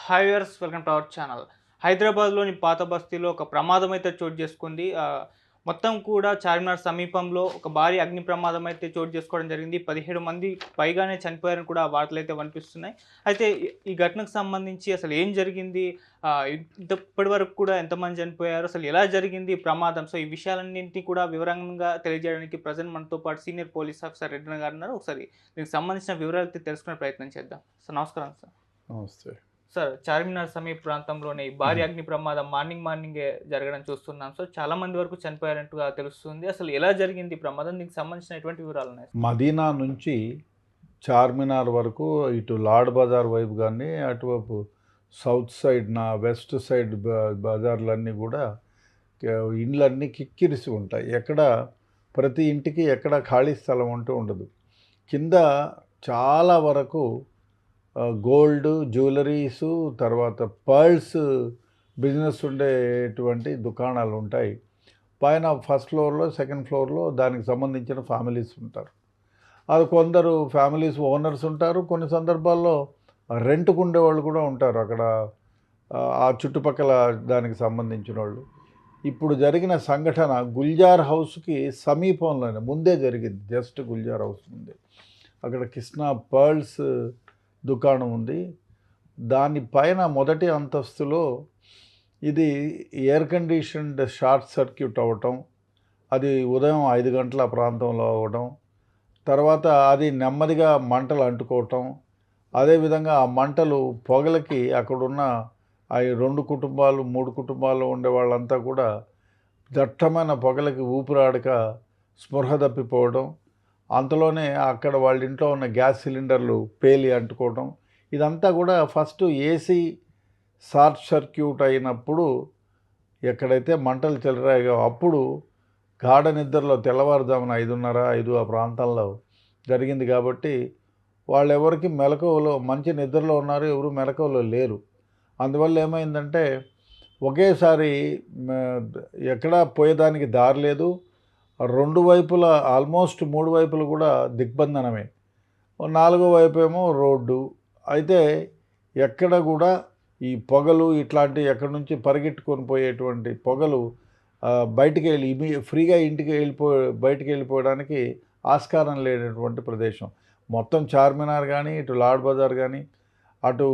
Hi viewers, welcome to our channel. హైదరాబాద్‌లోని పాత బస్తీలో ఒక ప్రమాదం అయితే చోటు చేసుకుంది. మొత్తం కూడా చార్మినార్ సమీపంలో ఒక భారీ అగ్ని ప్రమాదం అయితే చోటు చేసుకోవడం జరిగింది. 17 మంది పైగానే చనిపోయారని కూడా వార్తలైతే వినిపిస్తున్నాయి. అయితే ఈ ఘటనకు సంబంధించి అసలు ఏం జరిగింది? ఇప్పటి వరకు కూడా ఎంతమంది చనిపోయారు? అసలు ఎలా జరిగింది ఈ ప్రమాదం? సో, ఈ విషయాలన్నింటినీ కూడా వివరంగా తెలియజేయడానికి ప్రజెంట్ మనతో పాటు సీనియర్ పోలీస్ ఆఫీసర్ రెడ్డి గారు ఉన్నారు. ఒకసారి దీనికి సంబంధించిన వివరాలు అయితే తెలుసుకునే ప్రయత్నం చేద్దాం. సార్, నమస్కారం సార్. నమస్తే. సార్, చార్మినార్ సమీప ప్రాంతంలోనే ఈ భారీ అగ్ని ప్రమాదం మార్నింగే జరగడం చూస్తున్నాం. సో, చాలా మంది వరకు చనిపోయారంటుగా తెలుస్తుంది. అసలు ఎలా జరిగింది ఈ ప్రమాదం? దీనికి సంబంధించిన ఎటువంటి వివరాలున్నాయి? మదీనా నుంచి చార్మినార్ వరకు ఇటు లాడ్ బజార్ వైపు గానీ, అటువైపు సౌత్ సైడ్ వెస్ట్ సైడ్ బజార్లన్నీ కూడా ఇండ్లన్నీ కిక్కిరిసి ఉంటాయి. ప్రతి ఇంటికి ఎక్కడ ఖాళీ స్థలం అంటూ ఉండదు. కింద చాలా వరకు గోల్డ్, జ్యువెలరీసు, తర్వాత పర్ల్స్ బిజినెస్ ఉండేటువంటి దుకాణాలు ఉంటాయి. పైన ఫస్ట్ ఫ్లోర్లో, సెకండ్ ఫ్లోర్లో దానికి సంబంధించిన ఫ్యామిలీస్ ఉంటారు. అది కొందరు ఫ్యామిలీస్ ఓనర్స్ ఉంటారు. కొన్ని సందర్భాల్లో రెంట్కు ఉండేవాళ్ళు కూడా ఉంటారు అక్కడ, ఆ చుట్టుపక్కల దానికి సంబంధించిన వాళ్ళు. ఇప్పుడు జరిగిన సంఘటన గుల్జార్ హౌస్కి సమీపంలోనే ముందే జరిగింది. జస్ట్ గుల్జార్ హౌస్ ముందే అక్కడ కృష్ణ పర్ల్స్ దుకాణం ఉంది. దానిపైన మొదటి అంతస్తులో ఇది ఎయిర్ కండిషన్డ్ షార్ట్ సర్క్యూట్ అవ్వటం, అది ఉదయం 5 గంటల ప్రాంతంలో అవ్వడం, తర్వాత అది నెమ్మదిగా మంటలు అంటుకోవటం, అదేవిధంగా ఆ మంటలు పొగలకి అక్కడున్న ఆ 2 కుటుంబాలు 3 కుటుంబాల్లో ఉండే వాళ్ళంతా కూడా దట్టమైన పొగలకి ఊపిరాడక స్పృహ తప్పిపోవడం, అంతలోనే అక్కడ వాళ్ళ ఇంట్లో ఉన్న గ్యాస్ సిలిండర్లు పేలి అంటుకోవడం, ఇదంతా కూడా ఫస్ట్ ఏసీ షార్ట్ సర్క్యూట్ అయినప్పుడు ఎక్కడైతే మంటలు చెలరాయో అప్పుడు గాఢ నిద్రలో తెల్లవారుజామున 5:30, 5 ఆ ప్రాంతంలో జరిగింది. కాబట్టి వాళ్ళెవరికి మెలకువలో మంచి నిద్రలో ఉన్నారు, ఎవరు మెలకువలో లేరు. అందువల్ల ఏమైందంటే ఒకేసారి ఎక్కడా పోయేదానికి దారి లేదు. 2 వైపులా ఆల్మోస్ట్ 3 వైపులు కూడా దిగ్బంధనమే. 4వ వైపు ఏమో రోడ్డు. అయితే ఎక్కడ కూడా ఈ పొగలు ఇట్లాంటి ఎక్కడి నుంచి పరిగెట్టుకొని పోయేటువంటి పొగలు బయటికి వెళ్ళి ఫ్రీగా బయటికి వెళ్ళిపోవడానికి ఆస్కారం లేనటువంటి ప్రదేశం. మొత్తం చార్మినార్ కానీ, ఇటు లాడ్ బజార్ కానీ, అటు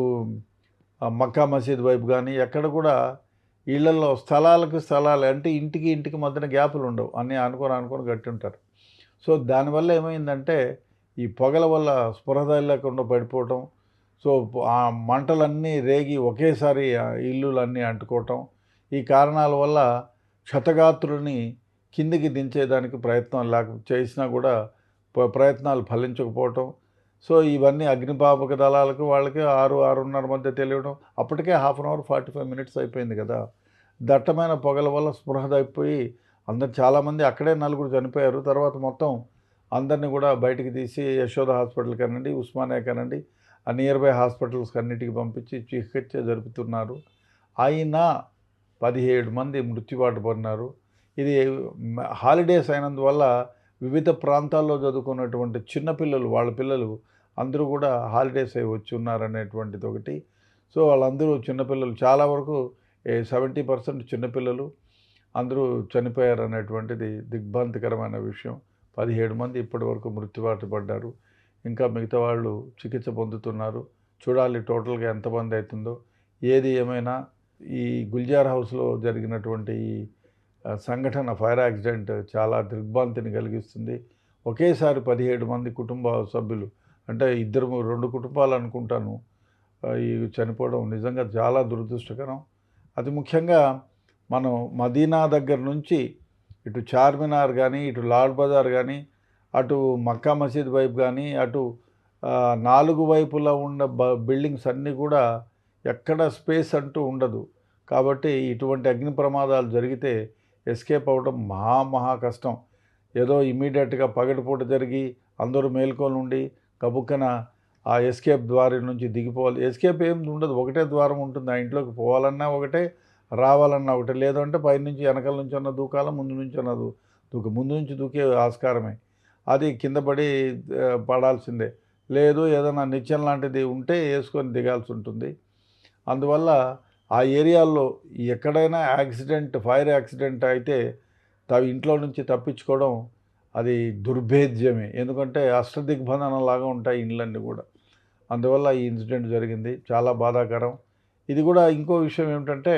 మక్కా మసీద్ వైపు కానీ ఎక్కడ కూడా ఇళ్లలో స్థలాలు అంటే ఇంటికి మధ్యన గ్యాపులు ఉండవు. అన్నీ అనుకొని గట్టి ఉంటారు. సో దానివల్ల ఏమైందంటే ఈ పొగల వల్ల స్పృహ లేకుండా పడిపోవటం, సో ఆ మంటలన్నీ రేగి ఒకేసారి ఇల్లులన్నీ అంటుకోవటం, ఈ కారణాల వల్ల క్షతగాత్రుని కిందికి దించేదానికి చేసినా కూడా ప్రయత్నాలు ఫలించకపోవటం. సో ఇవన్నీ అగ్నిపాపక దళాలకు వాళ్ళకి 6-6:30 మధ్య తెలియడం, అప్పటికే 1/2 అవర్ 45 మినిట్స్ అయిపోయింది కదా. దట్టమైన పొగల వల్ల స్పృహ తప్పిపోయి చాలామంది అక్కడే 4 చనిపోయారు. తర్వాత మొత్తం అందరినీ కూడా బయటికి తీసి యశోద హాస్పిటల్ కానివ్వండి, ఉస్మానియా కానివ్వండి, ఆ నియర్ బై హాస్పిటల్స్ అన్నిటికీ పంపించి చికిత్స జరుపుతున్నారు. అయినా 17 మంది మృత్యుబాట పడినారు. ఇది హాలిడేస్ అయినందువల్ల వివిధ ప్రాంతాల్లో చదువుకున్నటువంటి చిన్నపిల్లలు, వాళ్ళ పిల్లలు అందరూ కూడా హాలిడేస్ అయి వచ్చి ఉన్నారనేటువంటిది ఒకటి. సో వాళ్ళందరూ చిన్నపిల్లలు, చాలా వరకు 70% చిన్నపిల్లలు అందరూ చనిపోయారనేటువంటిది దిగ్భ్రాంతికరమైన విషయం. 17 మంది ఇప్పటి వరకు మృత్యుబాట పడ్డారు. ఇంకా మిగతా వాళ్ళు చికిత్స పొందుతున్నారు. చూడాలి టోటల్గా ఎంతమంది అవుతుందో. ఏది ఏమైనా ఈ గుల్జార్ హౌస్లో జరిగినటువంటి ఈ సంఘటన, ఫైర్ యాక్సిడెంట్ చాలా దిగ్భ్రాంతిని కలిగిస్తుంది. ఒకేసారి 17 మంది కుటుంబ సభ్యులు, అంటే 2 కుటుంబాలు అనుకుంటాను, ఈ చనిపోవడం నిజంగా చాలా దురదృష్టకరం. అది ముఖ్యంగా మనం మదీనా దగ్గర నుంచి ఇటు చార్మినార్ కానీ, ఇటు లాడ్ బజార్ కానీ, అటు మక్కా మసీద్ వైపు కానీ, అటు 4 వైపులా ఉన్న బిల్డింగ్స్ అన్నీ కూడా ఎక్కడ స్పేస్ అంటూ ఉండదు. కాబట్టి ఇటువంటి అగ్ని ప్రమాదాలు జరిగితే ఎస్కేప్ అవ్వడం మహా కష్టం. ఏదో ఇమీడియట్గా పగటిపూట జరిగి అందరూ మేల్కొని ఉండి గబుక్కన ఆ ఎస్కేప్ ద్వారం నుంచి దిగిపోవాలి. ఎస్కేప్ ఏం ఉండదు, ఒకటే ద్వారం ఉంటుంది. ఆ ఇంట్లోకి పోవాలన్నా ఒకటే, రావాలన్నా ఒకటే. లేదంటే పైనుంచి వెనకాల నుంచి అన్న దూకాల, ముందు నుంచి అన్న ముందు నుంచి దూకే ఆస్కారమే. అది కింద పడాల్సిందే. లేదు ఏదైనా నిచ్చెన లాంటిది ఉంటే వేసుకొని దిగాల్సి ఉంటుంది. అందువల్ల ఆ ఏరియాల్లో ఎక్కడైనా ఫైర్ యాక్సిడెంట్ అయితే ఇంట్లో నుంచి తప్పించుకోవడం అది దుర్భేద్యమే. ఎందుకంటే అష్టదిగ్బంధనంలాగా ఉంటాయి ఇండ్లన్నీ కూడా. అందువల్ల ఈ ఇన్సిడెంట్ జరిగింది. చాలా బాధాకరం. ఇది కూడా ఇంకో విషయం ఏమిటంటే,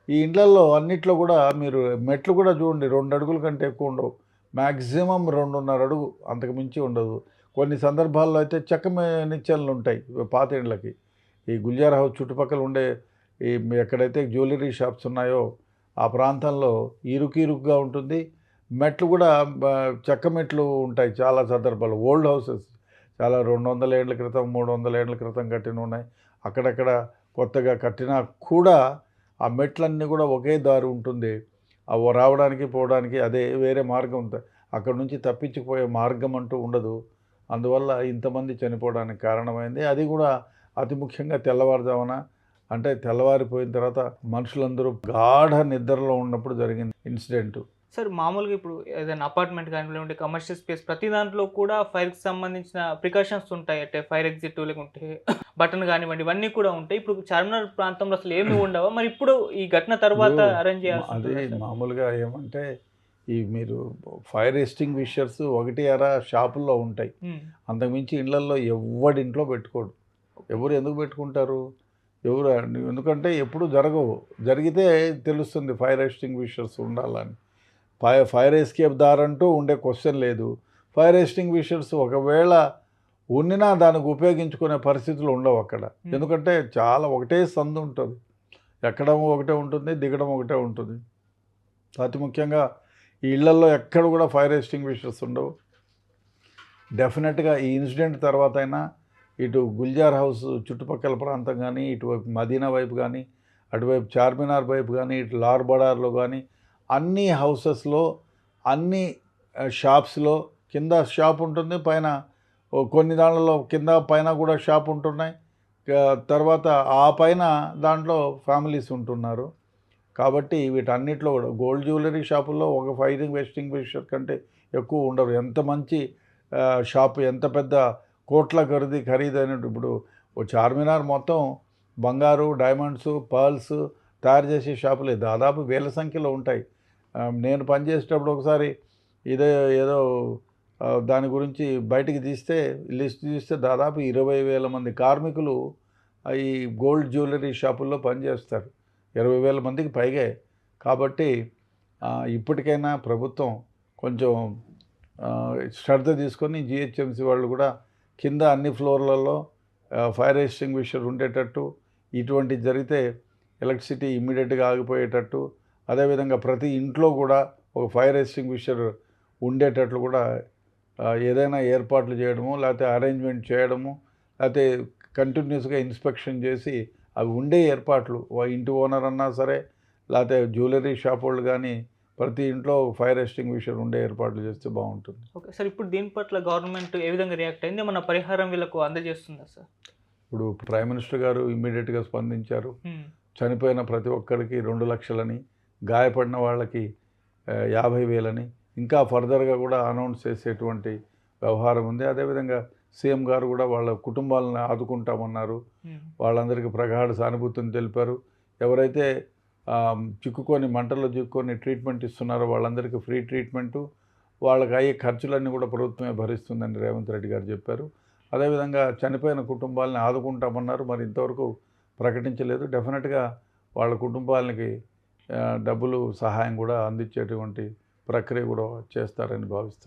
ఈ ఇండ్లల్లో అన్నిట్లో కూడా మీరు మెట్లు కూడా చూడండి 2 అడుగుల కంటే ఎక్కువ ఉండవు. మ్యాక్సిమం 2.5 అడుగు, అంతకు మించి ఉండదు. కొన్ని సందర్భాల్లో అయితే చెక్క నిచ్చెనలు ఉంటాయి పాత ఇండ్లకి. ఈ గుల్జార్ హౌస్ చుట్టుపక్కల ఉండే ఈ ఎక్కడైతే జ్యువెలరీ షాప్స్ ఉన్నాయో ఆ ప్రాంతంలో ఇరుకుగా ఉంటుంది. మెట్లు కూడా చెక్క మెట్లు ఉంటాయి చాలా సందర్భాల్లో. ఓల్డ్ హౌసెస్ చాలా 200 ఏళ్ల క్రితం 300 ఏళ్ల క్రితం కట్టిన ఉన్నాయి. అక్కడక్కడ కొత్తగా కట్టినా కూడా ఆ మెట్లన్నీ కూడా ఒకే దారి ఉంటుంది. అవి రావడానికి పోవడానికి అదే వేరే మార్గం ఉంటుంది. అక్కడ నుంచి తప్పించిపోయే మార్గం అంటూ ఉండదు. అందువల్ల ఇంతమంది చనిపోవడానికి కారణమైంది. అది కూడా అతి ముఖ్యంగా తెల్లవారుజామున, అంటే తెల్లవారిపోయిన తర్వాత మనుషులందరూ గాఢ నిద్రలో ఉన్నప్పుడు జరిగింది ఇన్సిడెంట్. సార్ మామూలుగా ఇప్పుడు ఏదైనా అపార్ట్మెంట్ కానివ్వండి, కమర్షియల్ స్పేస్ ప్రతి దాంట్లో కూడా ఫైర్కి సంబంధించిన ప్రికాషన్స్ ఉంటాయి. అంటే ఫైర్ ఎగ్జిట్ లేకుంటే బటన్ కానివ్వండి, ఇవన్నీ కూడా ఉంటాయి. ఇప్పుడు చార్మినార్ ప్రాంతంలో అసలు ఏమి ఉండవా? మరి ఇప్పుడు ఈ ఘటన తర్వాత అరేంజ్ చేయాల్సి అది ఉంటుందా సార్? మామూలుగా ఏమంటే మీరు ఫైర్ ఎస్టింగ్విషర్స్ ఒకటి అరా షాపుల్లో ఉంటాయి. అంతకుమించి ఇళ్లల్లో ఎవడింట్లో పెట్టుకోడు. ఎవరు ఎందుకు పెట్టుకుంటారు? ఎవరు? ఎందుకంటే ఎప్పుడు జరగవు. జరిగితే తెలుస్తుంది ఫైర్ ఎస్టింగ్విషర్స్ ఉండాలని. ఫైర్ ఎస్కేప్ దారంటూ ఉండే క్వశ్చన్ లేదు. ఫైర్ ఎస్టింగ్విషర్స్ ఒకవేళ ఉన్నినా దానికి ఉపయోగించుకునే పరిస్థితులు ఉండవు అక్కడ. ఎందుకంటే చాలా ఒకటే సందు ఉంటుంది. ఎక్కడం ఒకటే ఉంటుంది, దిగడం ఒకటే ఉంటుంది. అతి ముఖ్యంగా ఈ ఇళ్లల్లో ఎక్కడ కూడా ఫైర్ ఎస్టింగ్విషర్స్ ఉండవు. డెఫినెట్గా ఈ ఇన్సిడెంట్ తర్వాత అయినా ఇటు గుల్జార్ హౌస్ చుట్టుపక్కల ప్రాంతం కానీ, ఇటువైపు మదీనా వైపు కానీ, అటువైపు చార్మినార్ వైపు కానీ, ఇటు లార్ బడార్లో కానీ అన్ని హౌసెస్లో, అన్ని షాప్స్లో కింద షాప్ ఉంటుంది, పైన కొన్ని దాంట్లో కింద పైన కూడా షాప్ ఉంటున్నాయి. తర్వాత ఆ పైన దాంట్లో ఫ్యామిలీస్ ఉంటున్నారు. కాబట్టి వీటన్నిటిలో కూడా గోల్డ్ జ్యువెలరీ షాపుల్లో ఒక ఫైర్ ఎస్టింగ్విషర్ కంటే ఎక్కువ ఉండరు. ఎంత మంచి షాపు, ఎంత పెద్ద కోట్ల ఖరీదైన ఇప్పుడు చార్మినార్ మొత్తం బంగారు, డైమండ్స్, పర్ల్స్ తయారు చేసే షాపులే దాదాపు వేల సంఖ్యలో ఉంటాయి. నేను పనిచేసేటప్పుడు ఒకసారి ఏదో దాని గురించి బయటికి లిస్ట్ తీస్తే దాదాపు 20,000 మంది కార్మికులు ఈ గోల్డ్ జ్యువెలరీ షాపుల్లో పనిచేస్తారు. 20,000 మందికి పైగా. కాబట్టి ఇప్పటికైనా ప్రభుత్వం కొంచెం శ్రద్ధ తీసుకొని జిహెచ్ఎంసీ వాళ్ళు కూడా కింద అన్ని ఫ్లోర్లలో ఫైర్ ఎస్టింగ్విషర్ ఉండేటట్టు, ఇటువంటిది జరిగితే ఎలక్ట్రిసిటీ ఇమ్మీడియట్గా ఆగిపోయేటట్టు, అదేవిధంగా ప్రతి ఇంట్లో కూడా ఒక ఫైర్ ఎస్టింగ్విషర్ ఉండేటట్లు కూడా ఏదైనా ఏర్పాట్లు చేయడము, లేకపోతే అరేంజ్మెంట్ చేయడము, లేకపోతే కంటిన్యూస్గా ఇన్స్పెక్షన్ చేసి అవి ఉండే ఏర్పాట్లు, ఇంటి ఓనర్ అన్నా సరే, లేకపోతే జ్యువెలరీ షాప్ వాళ్ళు కానీ ప్రతి ఇంట్లో ఫైర్ ఎస్టింగ్విషర్ ఉండే ఏర్పాట్లు చేస్తే బాగుంటుంది. ఓకే సార్, ఇప్పుడు దీని పట్ల గవర్నమెంట్ ఏ విధంగా రియాక్ట్ అయింది? ఏమన్నా పరిహారం వీళ్ళకు అందజేస్తుందా సార్? ఇప్పుడు ప్రైమ్ మినిస్టర్ గారు ఇమ్మీడియట్గా స్పందించారు. చనిపోయిన ప్రతి ఒక్కరికి 2 లక్షలని, గాయపడిన వాళ్ళకి 50,000అని, ఇంకా ఫర్దర్గా కూడా అనౌన్స్ చేసేటువంటి వ్యవహారం ఉంది. అదేవిధంగా సీఎం గారు కూడా వాళ్ళ కుటుంబాలను ఆదుకుంటామన్నారు. వాళ్ళందరికీ ప్రగాఢ సానుభూతిని తెలిపారు. ఎవరైతే మంటల్లో చిక్కుకొని ట్రీట్మెంట్ ఇస్తున్నారో వాళ్ళందరికీ ఫ్రీ ట్రీట్మెంటు, వాళ్ళకి అయ్యే ఖర్చులన్నీ కూడా ప్రభుత్వమే భరిస్తుందని రేవంత్ రెడ్డి గారు చెప్పారు. అదేవిధంగా చనిపోయిన కుటుంబాలని ఆదుకుంటామన్నారు. మరి ఇంతవరకు ప్రకటించలేదు. డెఫినెట్గా వాళ్ళ కుటుంబాలకి డబ్బులు సహాయం కూడా అందించేటువంటి ప్రక్రియ కూడా చేస్తారని భావిస్తున్నాను.